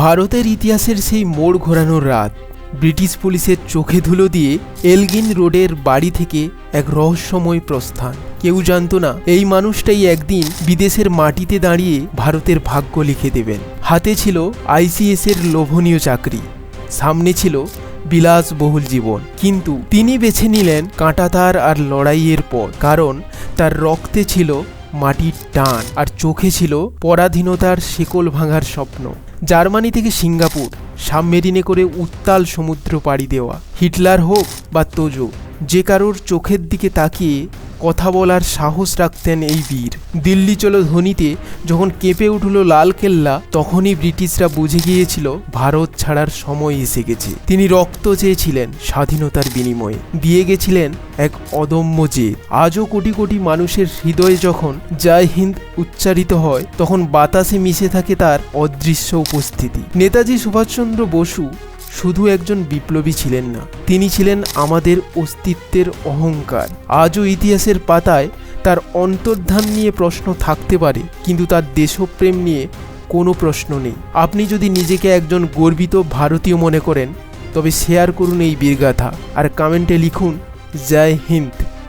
ভারতের ইতিহাসের সেই মোড় ঘোরানোর রাত। ব্রিটিশ পুলিশের চোখে ধুলো দিয়ে এলগিন রোডের বাড়ি থেকে এক রহস্যময় প্রস্থান। কেউ জানত না এই মানুষটাই একদিন বিদেশের মাটিতে দাঁড়িয়ে ভারতের ভাগ্য লিখে দেবেন। হাতে ছিল আইসিএসের লোভনীয় চাকরি, সামনে ছিল বিলাসবহুল জীবন। কিন্তু তিনি বেছে নিলেন কাঁটাতার আর লড়াইয়ের পথ, কারণ তার রক্তে ছিল মাটির টান আর চোখে ছিল পরাধীনতার শেকল ভাঙার স্বপ্ন। জার্মানি থেকে সিঙ্গাপুর সাবমেরিনে করে উত্তাল সমুদ্র পাড়ি দেওয়া। হিটলার হোক বা তোজো, যে কারোর চোখের দিকে তাকিয়ে কথা বলার সাহস রাখতেন এই বীর। দিল্লি চলো ধ্বনিতে যখন কেঁপে উঠল লালকেল্লা, তখনই ব্রিটিশরা বুঝে গিয়েছিল ভারত ছাড়ার সময় এসে গেছে। তিনি রক্ত চেয়েছিলেন স্বাধীনতার বিনিময়ে, দিয়ে গেছিলেন এক অদম্য জেদ। আজও কোটি কোটি মানুষের হৃদয়ে যখন জয় হিন্দ উচ্চারিত হয়, তখন বাতাসে মিশে থাকে তার অদৃশ্য উপস্থিতি। নেতাজি সুভাষচন্দ্র বসু শুধু একজন বিপ্লবী ছিলেন না, তিনি ছিলেন আমাদের অস্তিত্বের অহংকার। আজও ইতিহাসের পাতায় তার অন্তর্ধান নিয়ে প্রশ্ন থাকতে পারে, কিন্তু তার দেশপ্রেম নিয়ে কোনো প্রশ্ন নেই। আপনি যদি নিজেকে একজন গর্বিত ভারতীয় মনে করেন, তবে শেয়ার করুন এই বীরগাথা আর কমেন্টে লিখুন জয় হিন্দ।